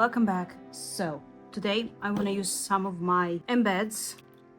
welcome back. So today I want to use some of my embeds,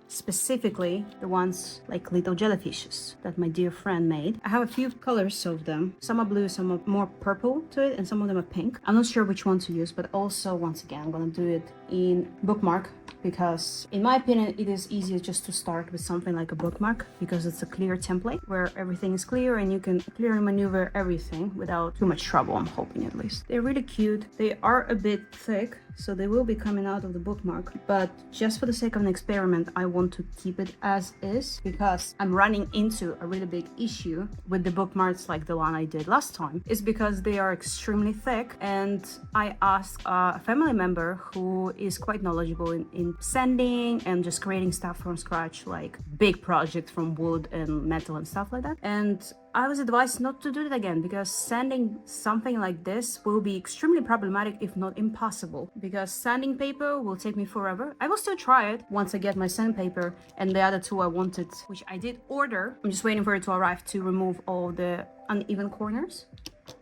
specifically the ones like little jellyfishes that my dear friend made. I have a few colors of them. Some are blue, some are more purple to it, and some of them are pink. I'm not sure which one to use, but also once again I'm gonna do it in bookmark, because in my opinion it is easier just to start with something like a bookmark, because it's a clear template where everything is clear and you can clearly maneuver everything without too much trouble. I'm hoping, at least. They're really cute. They are a bit thick, so they will be coming out of the bookmark, but just for the sake of an experiment I want to keep it as is, because I'm running into a really big issue with the bookmarks like the one I did last time. Is because they are extremely thick, and I asked a family member who is quite knowledgeable in sanding and just creating stuff from scratch, like big projects from wood and metal and stuff like that, and I was advised not to do it again, because sanding something like this will be extremely problematic, if not impossible, because sanding paper will take me forever. I will still try it once I get my sandpaper, and the other two I wanted, which I did order. I'm just waiting for it to arrive to remove all the uneven corners.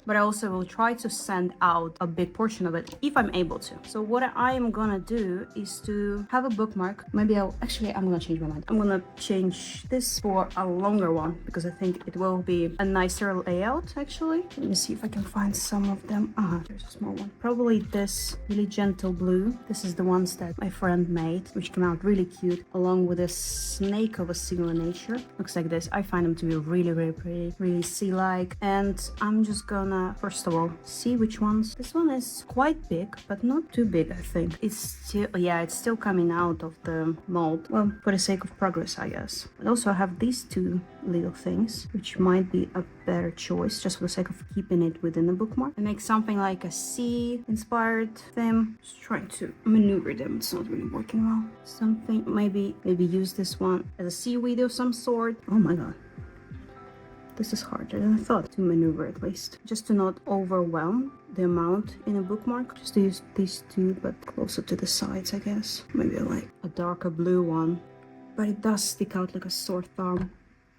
But I also will try to sand out a big portion of it if I'm able to. So what I am gonna do is to have a bookmark. Maybe I'm gonna change my mind. I'm gonna change this for a longer one, because I think it will be a nicer layout actually. Let me see if I can find some of them. There's a small one. Probably this really gentle blue. This is the ones that my friend made, which came out really cute, along with a snake of a similar nature. Looks like this. I find them to be really, really pretty, really sea-like. And I'm just gonna first of all see which ones. This one is quite big, but not too big. I think it's still coming out of the mold, well, for the sake of progress, I guess. But also I have these two little things, which might be a better choice just for the sake of keeping it within the bookmark, and make something like a sea inspired theme. Just trying to maneuver them. It's not really working well. Something, maybe use this one as a seaweed of some sort. Oh my god, this is harder than I thought to maneuver, at least. Just to not overwhelm the amount in a bookmark. Just to use these two, but closer to the sides, I guess. Maybe I like a darker blue one, but it does stick out like a sore thumb.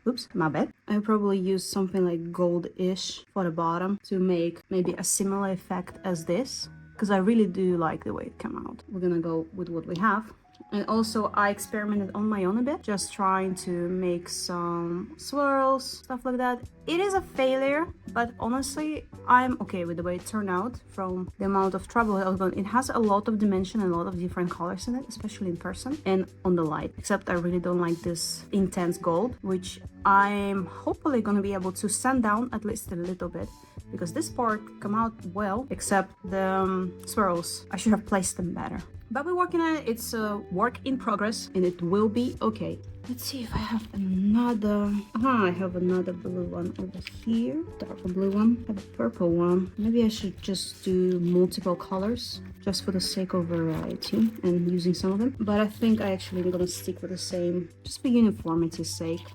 Oops, my bad. I'll probably use something like gold-ish for the bottom to make maybe a similar effect as this, because I really do like the way it came out. We're gonna go with what we have. And also I experimented on my own a bit, just trying to make some swirls, stuff like that. It is a failure, but honestly I'm okay with the way it turned out from the amount of trouble I was going. It has a lot of dimension and a lot of different colors in it, especially in person and on the light, except I really don't like this intense gold, which I'm hopefully going to be able to sand down at least a little bit, because this part come out well, except the swirls. I should have placed them better. But we're working on it. It's a work in progress, and it will be okay. Let's see if I have another. I have another blue one over here. Darker blue one. I have a purple one. Maybe I should just do multiple colors, just for the sake of variety and using some of them. But I think I actually am gonna stick with the same, just for uniformity's sake.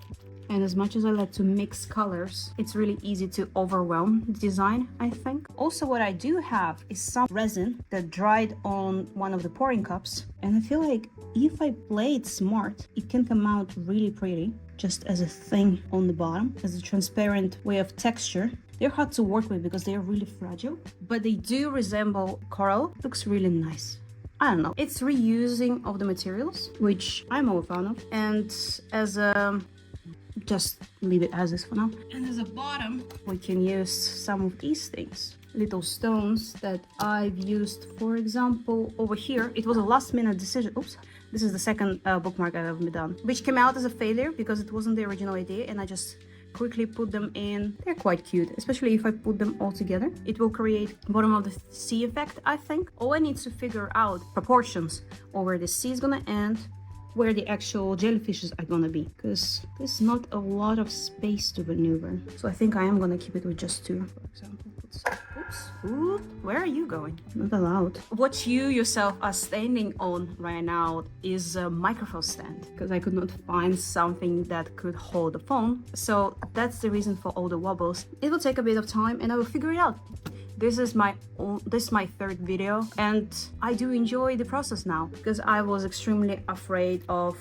And as much as I like to mix colors, it's really easy to overwhelm the design, I think. Also, what I do have is some resin that dried on one of the pouring cups. And I feel like if I play it smart, it can come out really pretty, just as a thing on the bottom, as a transparent way of texture. They're hard to work with because they're really fragile, but they do resemble coral. It looks really nice. I don't know. It's reusing of the materials, which I'm all a fan of. And as a... just leave it as is for now. And as a bottom, we can use some of these things, little stones that I've used. For example, over here, it was a last minute decision. Oops, this is the second bookmark I've done, which came out as a failure because it wasn't the original idea, and I just quickly put them in. They're quite cute, especially if I put them all together. It will create bottom of the sea effect, I think. All I need to figure out proportions, or where the sea is gonna end, where the actual jellyfishes are gonna be, because there's not a lot of space to maneuver. So I think I am gonna keep it with just two, for example. Ooh, where are you going? Not allowed. What you yourself are standing on right now is a microphone stand, because I could not find something that could hold the phone. So that's the reason for all the wobbles. It will take a bit of time and I will figure it out. This is my third video, and I do enjoy the process now, because I was extremely afraid of,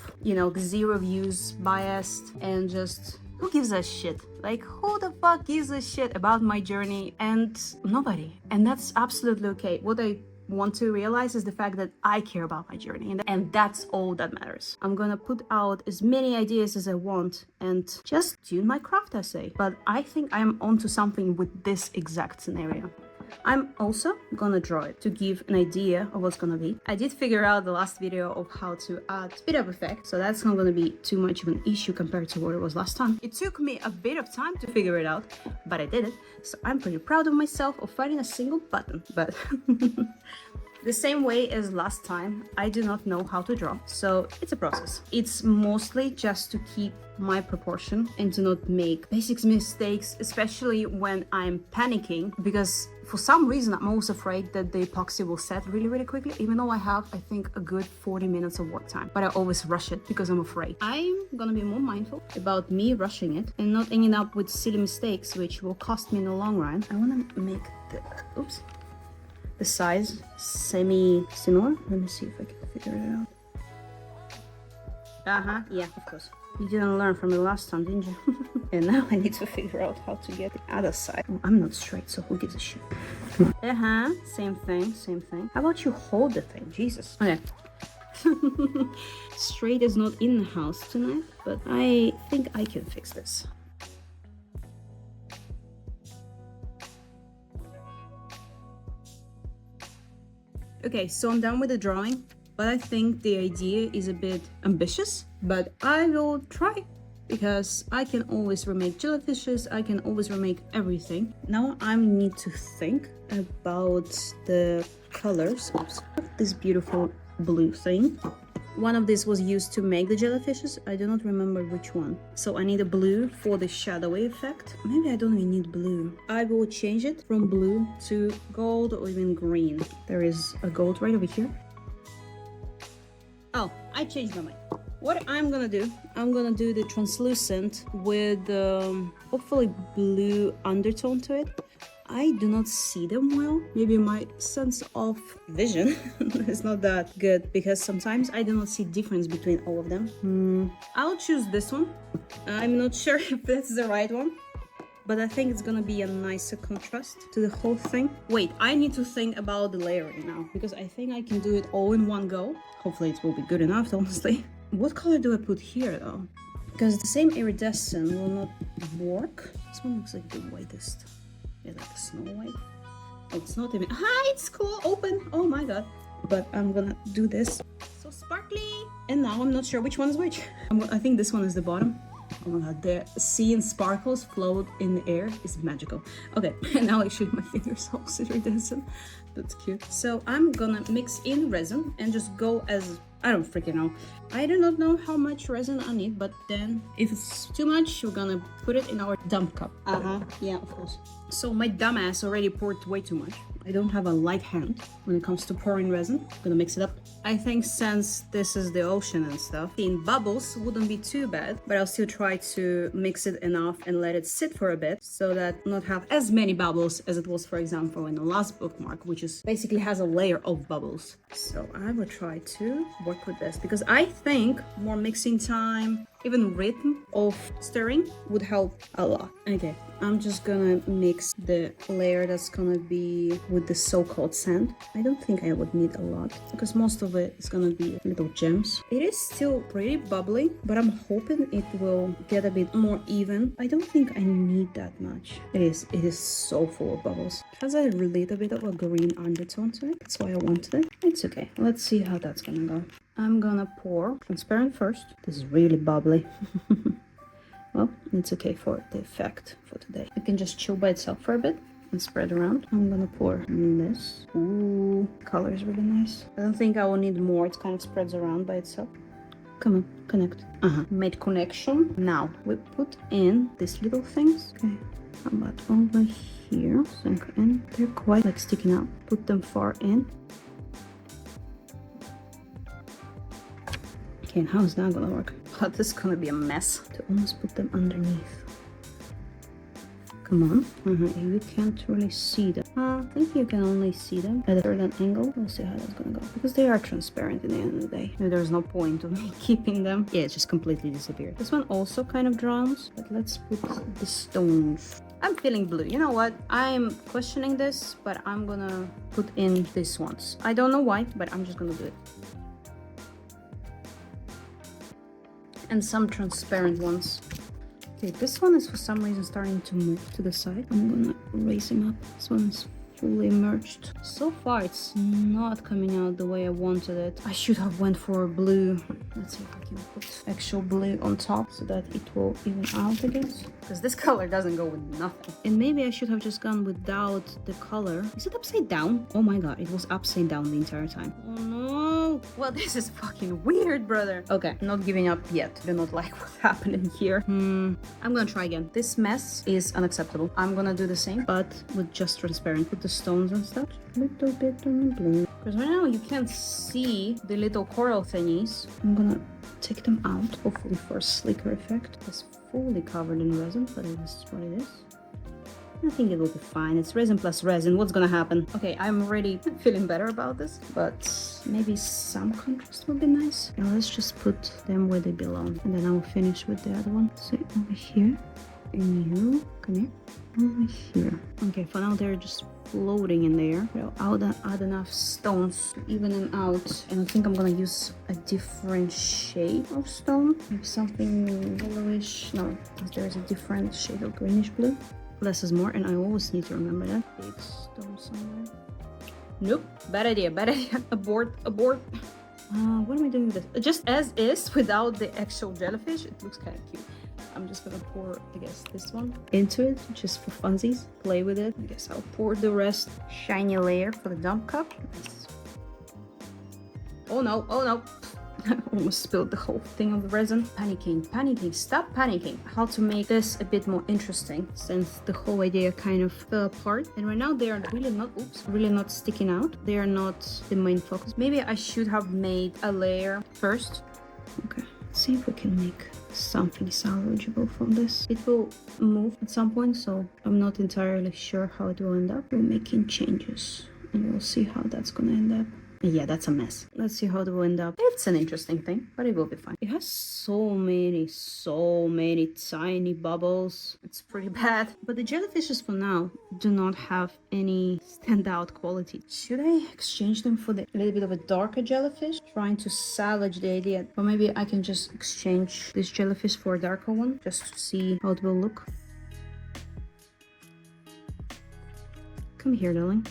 zero views, biased, and just who gives a shit? Like, who the fuck gives a shit about my journey? And nobody. And that's absolutely okay. What I want to realize is the fact that I care about my journey, and that's all that matters. I'm gonna put out as many ideas as I want and just tune my craft essay. But I think I'm onto something with this exact scenario. I'm also gonna draw it to give an idea of what's gonna be. I did figure out the last video of how to add speed up effect, so that's not gonna be too much of an issue compared to what it was last time. It took me a bit of time to figure it out, but I did it, so I'm pretty proud of myself of finding a single button. But the same way as last time, I do not know how to draw, so it's a process. It's mostly just to keep my proportion and to not make basic mistakes, especially when I'm panicking, because for some reason I'm always afraid that the epoxy will set really quickly, even though I have, I think, a good 40 minutes of work time. But I always rush it because I'm afraid. I'm gonna be more mindful about me rushing it and not ending up with silly mistakes, which will cost me in the long run. I wanna make the size semi-similar. Let me see if I can figure it out. Yeah, of course. You didn't learn from the last time, didn't you? And now I need to figure out how to get the other side. Oh, I'm not straight, so who gives a shit? Same thing. How about you hold the thing? Jesus. Okay. Straight is not in the house tonight, but I think I can fix this. Okay, so I'm done with the drawing, but I think the idea is a bit ambitious, but I will try because I can always remake jellyfishes, I can always remake everything. Now I need to think about the colors. Oops. This beautiful blue thing. One of these was used to make the jellyfishes. I do not remember which one. So I need a blue for the shadowy effect. Maybe I don't even need blue. I will change it from blue to gold or even green. There is a gold right over here. Oh, I changed my mind. What I'm gonna do, I'm gonna do the translucent with hopefully blue undertone to it. I do not see them well. Maybe my sense of vision is not that good because sometimes I do not see difference between all of them. I'll choose this one. I'm not sure if that's the right one, but I think it's gonna be a nicer contrast to the whole thing. Wait, I need to think about the layering now because I think I can do it all in one go. Hopefully it will be good enough, honestly. What color do I put here though? Because the same iridescent will not work. This one looks like the whitest. Yeah, like the Snow White. Oh, it's not even. It's cool. Open. Oh my god. But I'm gonna do this. So sparkly. And now I'm not sure which one is which. I think this one is the bottom. Oh my god, the seeing sparkles float in the air is magical. Okay, and now I shoot my fingers all iridescent. That's cute. So I'm gonna mix in resin and just go as I don't freaking know. I do not know how much resin I need, but then if it's too much, we're gonna put it in our dump cup. Yeah, of course. So my dumbass already poured way too much. I don't have a light hand when it comes to pouring resin. I'm gonna mix it up. I think since this is the ocean and stuff, seeing bubbles wouldn't be too bad, but I'll still try to mix it enough and let it sit for a bit so that not have as many bubbles as it was, for example, in the last bookmark, which is basically has a layer of bubbles. So I will try to work with this because I think more mixing time, even rhythm of stirring would help a lot. Okay, I'm just gonna mix the layer that's gonna be with the so-called sand. I don't think I would need a lot because most of it is gonna be little gems. It is still pretty bubbly, but I'm hoping it will get a bit more even. I don't think I need that much. It is so full of bubbles. It has a little bit of a green undertone to it. That's why I wanted it. It's okay. Let's see how that's gonna go. I'm gonna pour transparent first. This is really bubbly. Well, it's okay for the effect for today. It can just chill by itself for a bit and spread around. I'm gonna pour this. Ooh, color is really nice. I don't think I will need more. It kind of spreads around by itself. Come on, connect. Made connection. Now we put in these little things. Okay, how about over here? Sink in. They're quite like sticking out. Put them far in. Okay, and how is that gonna work? Oh, this is gonna be a mess. To almost put them underneath. Come on. You can't really see them. I think you can only see them at a certain angle. We'll see how that's gonna go. Because they are transparent in the end of the day. There's no point of me keeping them. Yeah, it just completely disappeared. This one also kind of drowns. But let's put the stones. I'm feeling blue. You know what? I'm questioning this, but I'm gonna put in these ones. I don't know why, but I'm just gonna do it. And some transparent ones. Okay, this one is for some reason starting to move to the side. I'm gonna raise him up. This one's fully merged. So far it's not coming out the way I wanted it. I should have went for blue. Let's see if I can put actual blue on top so that it will even out, I guess, because this color doesn't go with nothing. And maybe I should have just gone without the color. Is it upside down? Oh my god, it was upside down the entire time. Oh no. Well, this is fucking weird, brother. Okay, not giving up yet. I do not like what's happening here. I'm gonna try again. This mess is unacceptable. I'm gonna do the same, but with just transparent. Put the stones and stuff. Little bit on blue. Because right now you can't see the little coral thingies. I'm gonna take them out, hopefully for a slicker effect. It's fully covered in resin, but it is what it is. I think it will be fine. It's resin plus resin. What's gonna happen? Okay, I'm already feeling better about this, but maybe some contrast would be nice. Now let's just put them where they belong, and then I'll finish with the other one. So over here, and you come here, over here. Okay, for now they're just floating in there. I'll add enough stones to even them out, and I think I'm gonna use a different shade of stone, maybe something bluish. No, there's a different shade of greenish blue. Less is more, and I always need to remember that. Big stone somewhere. Nope, bad idea, bad idea. Abort, abort. What am I doing with this? Just as is, without the actual jellyfish, it looks kind of cute. I'm just gonna pour, I guess, this one into it, just for funsies. Play with it. I guess I'll pour the rest. Shiny layer for the dump cup. Nice. Oh no, oh no. I almost spilled the whole thing of the resin. Panicking, panicking, stop panicking. How to make this a bit more interesting, since the whole idea kind of fell apart. And right now they are really not, really not sticking out. They are not the main focus. Maybe I should have made a layer first. Okay, let's see if we can make something salvageable from this. It will move at some point, so I'm not entirely sure how it will end up. We're making changes, and we'll see how that's gonna end up. Yeah, that's a mess. Let's see how it will end up. It's an interesting thing, but it will be fine. It has so many tiny bubbles. It's pretty bad. But the jellyfishes for now do not have any standout quality. Should I exchange them for a little bit of a darker jellyfish? Trying to salvage the idea. Or maybe I can just exchange this jellyfish for a darker one, just to see how it will look. Come here, darling.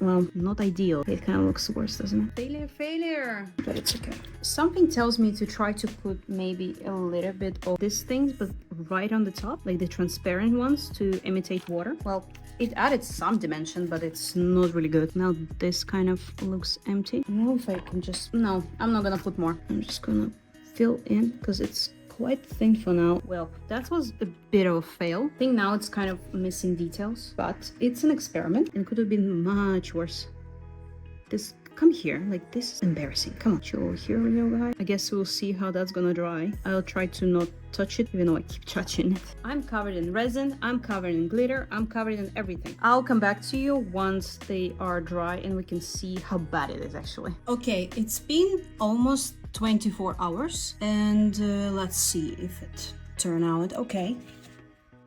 Well, not ideal. It kind of looks worse, doesn't it? Failure, failure. But it's okay. Something tells me to try to put maybe a little bit of these things, but right on the top, like the transparent ones, to imitate water. Well, it added some dimension, but it's not really good. Now this kind of looks empty. I don't know if I can just... No, I'm not gonna put more. I'm just gonna fill in, because it's quite thin for now. Well, that was a bit of a fail. I think now it's kind of missing details, but it's an experiment and could have been much worse. This, come here, like this is embarrassing. Come on, chill here, little guy. I guess we'll see how that's gonna dry. I'll try to not touch it, even though I keep touching it. I'm covered in resin, I'm covered in glitter, I'm covered in everything. I'll come back to you once they are dry and we can see how bad it is actually. Okay, it's been almost 24 hours, and let's see if it turned out okay.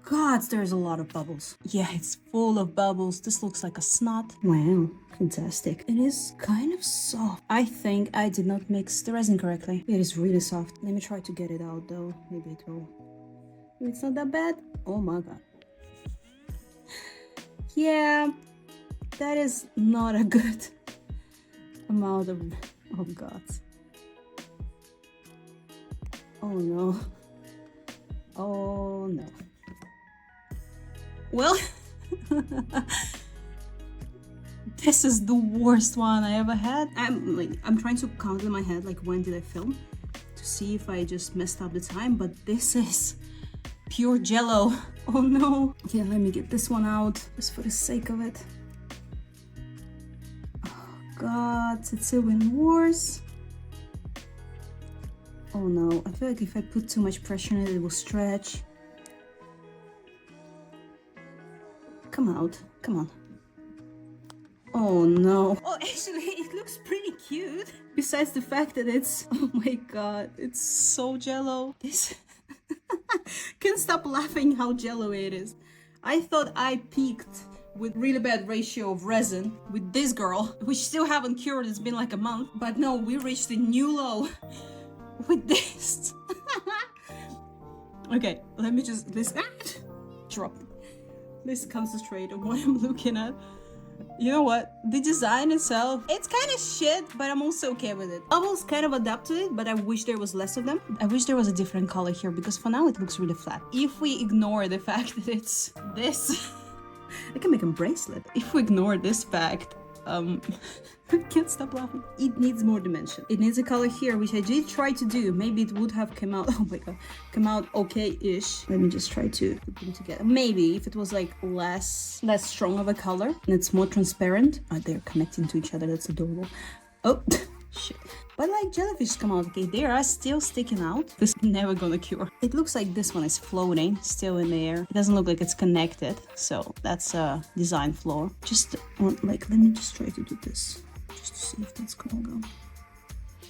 God, there's a lot of bubbles. Yeah, it's full of bubbles. This looks like a snot. Wow, fantastic. It is kind of soft. I think I did not mix the resin correctly. It is really soft. Let me try to get it out though. Maybe it will. It's not that bad. Oh my god. Yeah, that is not a good amount of... Oh god. Oh no. Oh no. Well, this is the worst one I ever had. I'm trying to count in my head, like, when did I film, to see if I just messed up the time, but this is pure jello. Oh no. Yeah, let me get this one out, just for the sake of it. Oh god, it's even worse. Oh no, I feel like if I put too much pressure on it, it will stretch. Come out, come on. Oh no. Oh, actually, it looks pretty cute. Besides the fact that it's, oh my god, it's so jello. This, can't stop laughing how jello it is. I thought I peaked with really bad ratio of resin with this girl, which still haven't cured. It's been like a month, but no, we reached a new low with this. Okay, let me just drop. Let's concentrate on what I'm looking at. You know what? The design itself, it's kind of shit, but I'm also okay with it. I was kind of adapt to it, but I wish there was less of them. I wish there was a different color here because for now it looks really flat. If we ignore the fact that it's this, I can make a bracelet. If we ignore this fact, I can't stop laughing. It needs more dimension. It needs a color here, which I did try to do. Maybe it would have come out, oh my god, come out okay-ish. Let me just try to put them together. Maybe if it was like less strong of a color and it's more transparent. Oh, they're connecting to each other. That's adorable. Oh, shit. But like jellyfish come out, okay, they are still sticking out. This is never gonna cure. It looks like this one is floating, still in the air. It doesn't look like it's connected, so that's a design flaw. Just want, like, let me just try to do this, just to see if that's gonna go.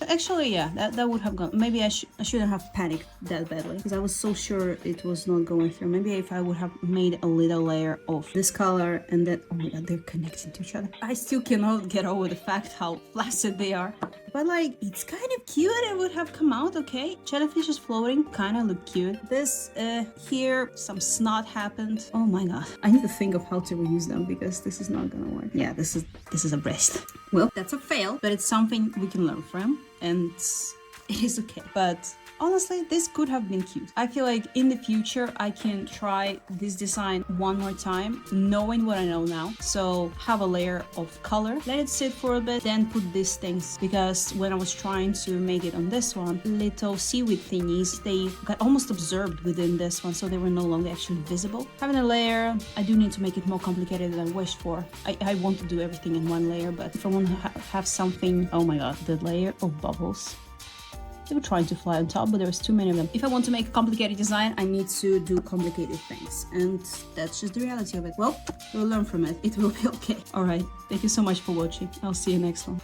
Actually, yeah, that would have gone. Maybe I shouldn't have panicked that badly because I was so sure it was not going through. Maybe if I would have made a little layer of this color and then, oh my god, they're connecting to each other. I still cannot get over the fact how flaccid they are. But like, it's kind of cute. It would have come out okay. Jellyfish is floating, kind of look cute. This here, some snot happened. Oh my god, I need to think of how to reuse them because this is not gonna work. Yeah, this is a bracelet. Well, that's a fail, but it's something we can learn from, and it is okay. But honestly, this could have been cute. I feel like in the future, I can try this design one more time, knowing what I know now. So have a layer of color, let it sit for a bit, then put these things. Because when I was trying to make it on this one, little seaweed thingies, they got almost absorbed within this one, so they were no longer actually visible. Having a layer, I do need to make it more complicated than I wished for. I want to do everything in one layer, but if I want to have something, oh my god, the layer of bubbles. They were trying to fly on top, but there was too many of them. If I want to make a complicated design, I need to do complicated things. And that's just the reality of it. Well, we'll learn from it. It will be okay. All right. Thank you so much for watching. I'll see you next one.